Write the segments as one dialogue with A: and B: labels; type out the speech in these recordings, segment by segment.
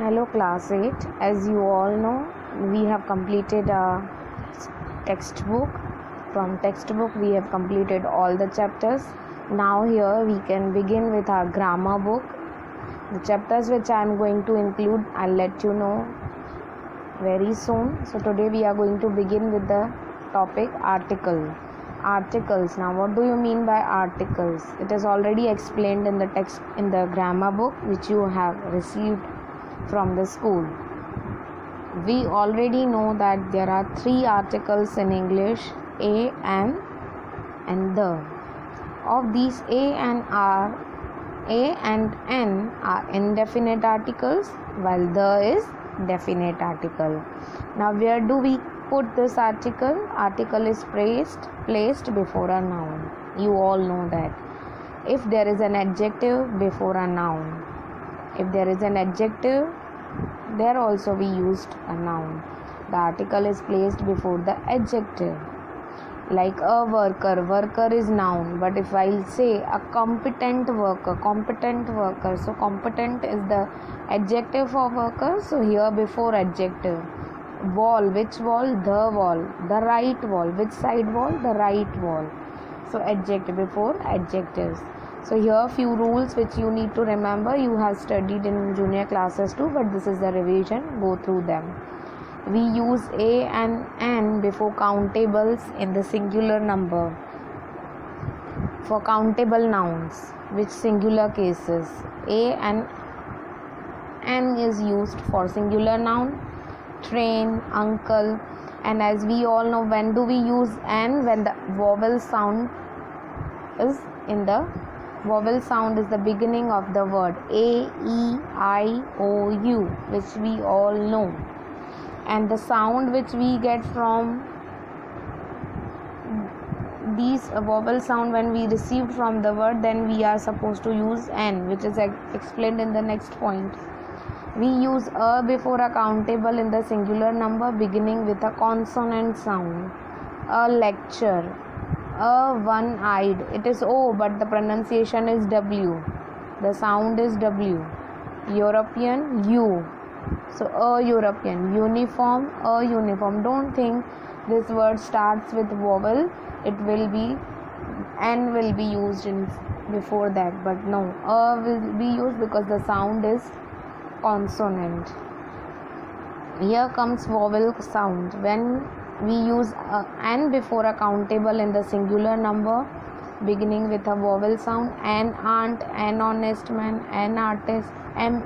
A: Hello class 8. As you all know, we have completed a textbook. From textbook we have completed all the chapters. Now here we can begin with our grammar book. The chapters which I am going to include, I'll let you know very soon. So today we are going to begin with the topic article. Articles. Now what do you mean by articles? It is already explained in the text in the grammar book which you have received from the school. We already know that there are three articles in English: a, an, and the. Of these a and n are indefinite articles, while the is definite article. Now where do we put this article? Article is placed before a noun. You all know that. If there is an adjective before a noun, if there is an adjective, there also we used a noun. The article is placed before the adjective. Like a worker, worker is noun, but if I'll say a competent worker, so competent is the adjective for worker, so here before adjective. Wall, which wall? The wall. The right wall, which side wall? The right wall. So adjective before adjectives. So here few rules which you need to remember. You have studied in junior classes too, but this is the revision. Go through them. We use a and n before countables in the singular number. For countable nouns, which singular cases, a and n is used for singular noun, train, uncle. And as we all know, when do we use n? When the vowel sound is the beginning of the word a, e, i, o, u, which we all know. And the sound which we get from these vowel sound when we received from the word, then we are supposed to use n, which is explained in the next point. We use a before a countable in the singular number beginning with a consonant sound. A lecture, a one-eyed, it is O but the pronunciation is W, the sound is W. European, U, so a European. Uniform, a uniform. Don't think this word starts with vowel, it will be n will be used in before that, but no, a will be used because the sound is consonant. Here comes vowel sound. When we use n before a countable in the singular number beginning with a vowel sound, an aunt, an honest man, an artist, ma.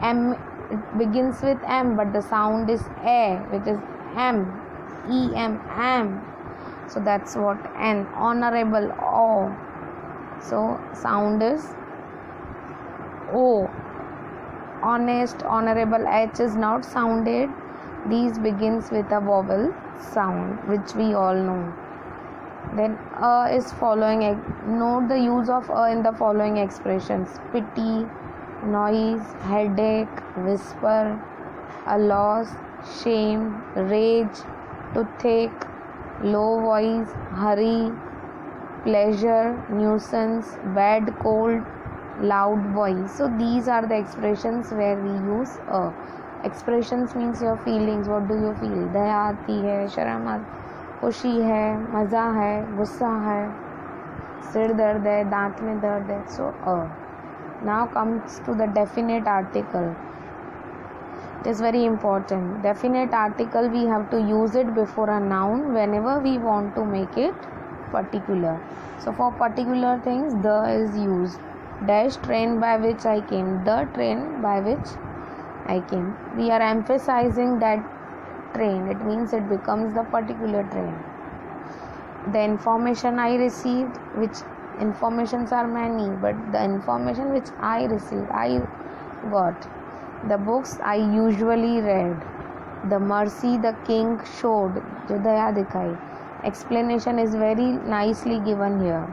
A: M, it begins with m but the sound is a, which is m, am. So that's what n. Honorable, o, so sound is o. Honest, honorable, h is not sounded. These begins with a vowel sound, which we all know. Then a is following. Note the use of a in the following expressions: pity, noise, headache, whisper, a loss, shame, rage, toothache, low voice, hurry, pleasure, nuisance, bad cold, loud voice. So these are the expressions where we use a. Expressions means your feelings. What do you feel? दया आती है, शर्म आती, खुशी है, मज़ा है, गुस्सा है, सिर दर्द है, दांत में दर्द है. So a. Now comes to the definite article. It is very important. Definite article, we have to use it before a noun whenever we want to make it particular. So for particular things, the is used. Dash, train by which I came, the train by which I came. We are emphasizing that train, it means it becomes the particular train. The information I received, which informations are many, but the information which I received, I got. The books I usually read. The mercy the king showed, जो दया दिखाई. Explanation is very nicely given here.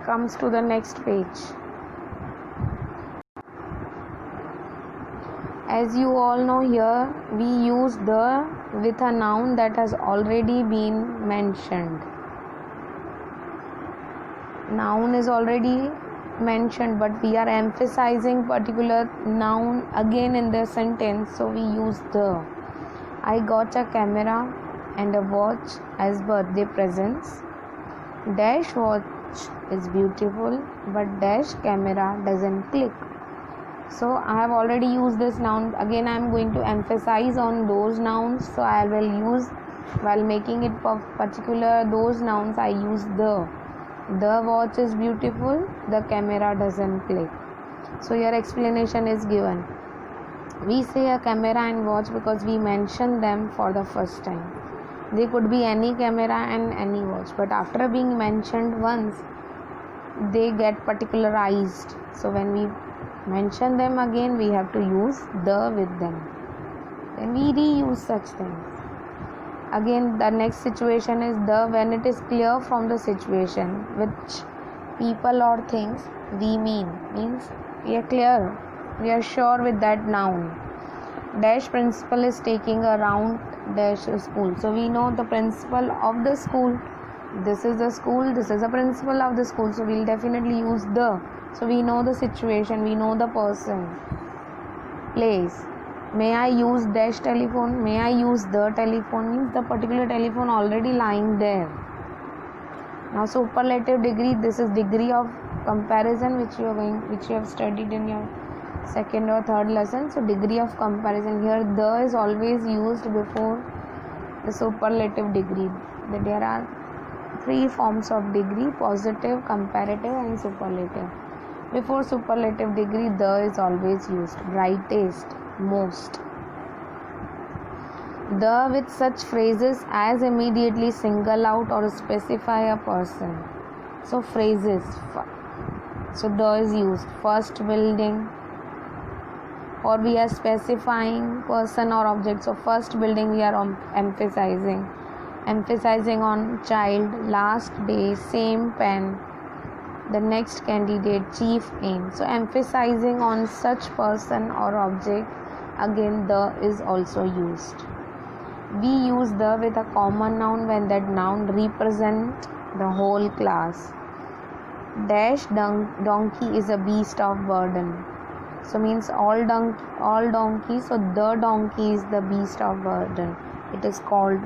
A: Comes to the next page. As you all know, here we use the with a noun that has already been mentioned. Noun is already mentioned, but we are emphasizing particular noun again in the sentence, so we use the. I got a camera and a watch as birthday presents. Dash watch is beautiful, but dash camera doesn't click. So I have already used this noun. Again I am going to emphasize on those nouns, so I will use, while making it particular those nouns, I use the. The watch is beautiful, the camera doesn't click. So your explanation is given. We say a camera and watch because we mention them for the first time. They could be any camera and any watch, but after being mentioned once, they get particularized. So when we mention them again, we have to use the with them. Then we reuse such things. Again, the next situation is the, when it is clear from the situation which people or things we mean. Means we are clear, we are sure with that noun. Dash principal is taking a round dash school. So we know the principal of the school. This is the school, this is the principal of the school. So we'll definitely use the. So we know the situation, we know the person. Place. May I use dash telephone? May I use the telephone? Means the particular telephone already lying there. Now superlative degree, this is degree of comparison which you have studied in your second or third lesson. So degree of comparison, here the is always used before the superlative degree. There are 3 forms of degree: positive, comparative and superlative. Before superlative degree, the is always used. Brightest, most. The with such phrases as immediately single out or specify a person. So phrases. So the is used. First building, or we are specifying person or object. So first building we are emphasizing on child, last day, same pen, the next candidate, chief aim. So emphasizing on such person or object, again the is also used. We use the with a common noun when that noun represent the whole class. Dash donkey is a beast of burden. So means all donkey. So the donkey is the beast of burden. It is called.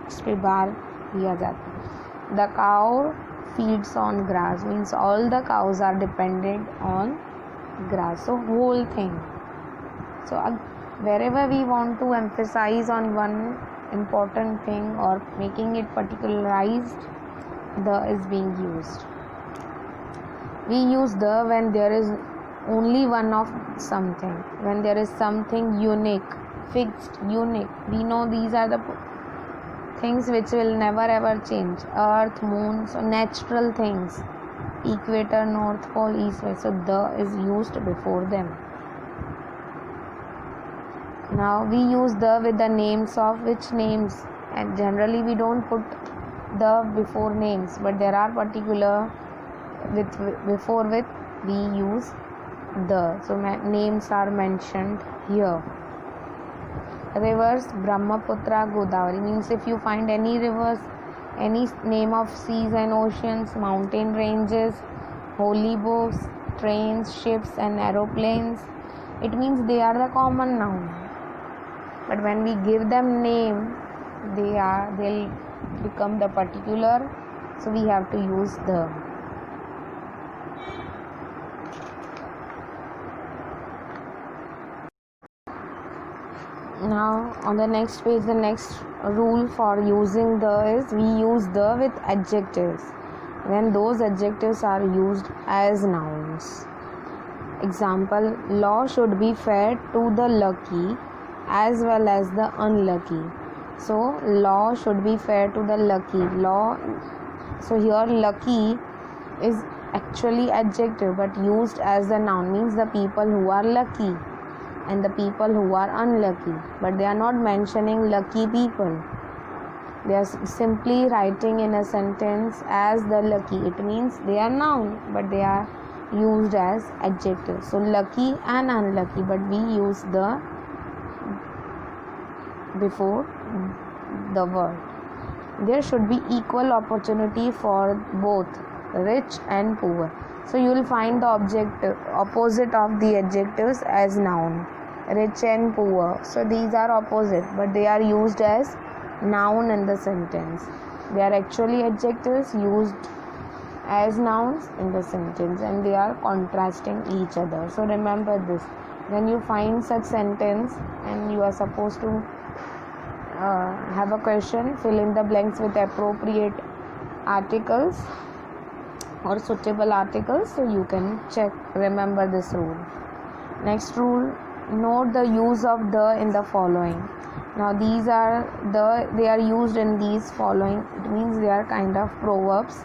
A: The cow feeds on grass. Means all the cows are dependent on grass. So whole thing. So wherever we want to emphasize on one important thing or making it particularized, the is being used. We use the when there is only one of something, when there is something unique, fixed, unique. We know these are the things which will never ever change. Earth, moon, so natural things. Equator, North Pole, East, West. So the is used before them. Now we use the with the names of which names, and generally we don't put the before names, but there are particular before with we use the. So names are mentioned here. Rivers, Brahmaputra, Godavari. Means if you find any rivers, any name of seas and oceans, mountain ranges, holy books, trains, ships and aeroplanes, it means they are the common noun. But when we give them name, they'll become the particular. So we have to use the. Now on the next page, the next rule for using the is we use the with adjectives when those adjectives are used as nouns. Example, law should be fair to the lucky as well as the unlucky. So law should be fair to the lucky. Law, so here lucky is actually adjective but used as the noun, means the people who are lucky and the people who are unlucky, but they are not mentioning lucky people. They are simply writing in a sentence as the lucky. It means they are noun but they are used as adjective. So lucky and unlucky, but we use the before the word. There should be equal opportunity for both rich and poor. So you will find the opposite of the adjectives as noun, rich and poor. So these are opposite, but they are used as noun in the sentence. They are actually adjectives used as nouns in the sentence, and they are contrasting each other. So remember this. When you find such sentence and you are supposed to have a question, fill in the blanks with appropriate articles or suitable articles, so you can check. Remember this rule. Next rule, note the use of the in the following. Now these are they are used in these following. It means they are kind of proverbs.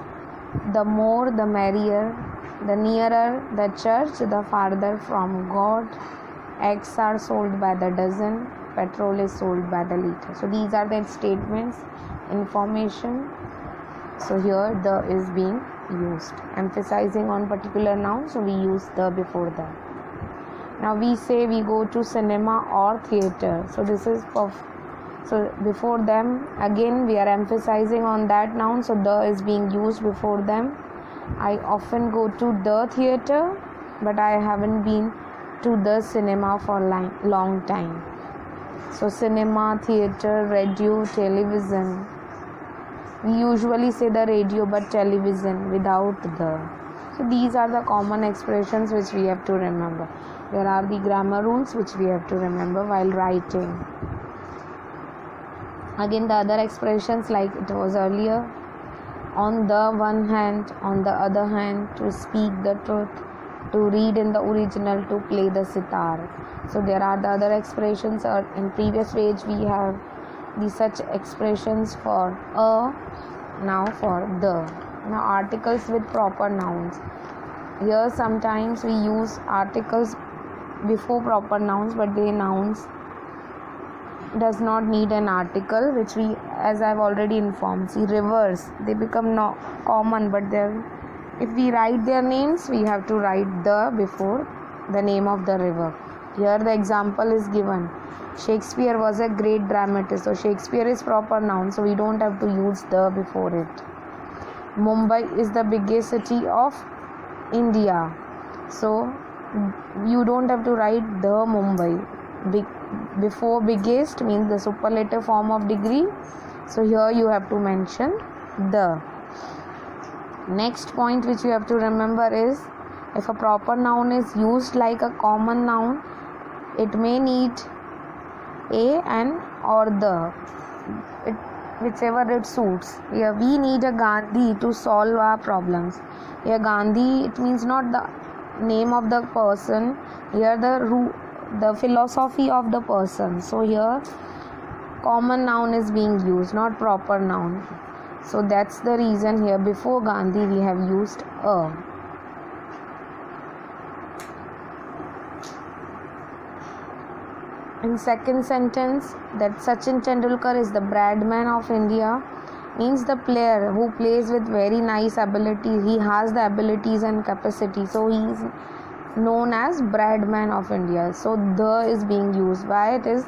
A: The more the merrier, the nearer the church, the farther from God. Eggs are sold by the dozen, petrol is sold by the liter. So these are the statements, information. So here the is being used, emphasizing on particular noun, so we use the before the. Now we say we go to cinema or theater, so this is so before them again we are emphasizing on that noun, so the is being used before them. I often go to the theater, but I haven't been to the cinema for long time. So cinema, theater, radio, television. We usually say the radio but television without the. So these are the common expressions which we have to remember. There are the grammar rules which we have to remember while writing. Again the other expressions like it was earlier. On the one hand, on the other hand, to speak the truth, to read in the original, to play the sitar. So there are the other expressions. In previous page we have the such expressions for a, now for the. Now articles with proper nouns. Here sometimes we use articles before proper nouns, but the nouns does not need an article, which we, as I've already informed, see rivers, they become common, but if we write their names, we have to write the before the name of the river. Here the example is given. Shakespeare was a great dramatist. So Shakespeare is proper noun, so we don't have to use the before it. Mumbai is the biggest city of India. So you don't have to write the Mumbai. Before biggest means the superlative form of degree. So here you have to mention the. Next point which you have to remember is, if a proper noun is used like a common noun, it may need a, an or the, whichever it suits. Here we need a Gandhi to solve our problems. Here Gandhi, it means not the name of the person, here the philosophy of the person. So here common noun is being used, not proper noun. So that's the reason here before Gandhi we have used a. In second sentence, that Sachin Tendulkar is the Bradman of India, means the player who plays with very nice ability. He has the abilities and capacity, so he is known as Bradman of India. So the is being used. Why? It is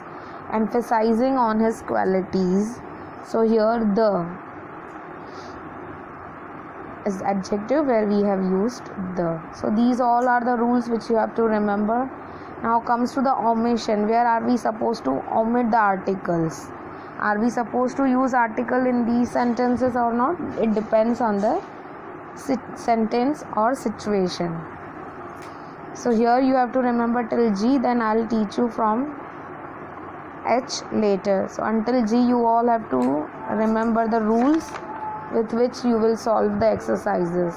A: emphasizing on his qualities. So here the is adjective where we have used the. So these all are the rules which you have to remember. Now comes to the omission. Where are we supposed to omit the articles? Are we supposed to use article in these sentences or not? It depends on the sentence or situation. So here you have to remember till G, then I'll teach you from H later. So until G you all have to remember the rules with which you will solve the exercises.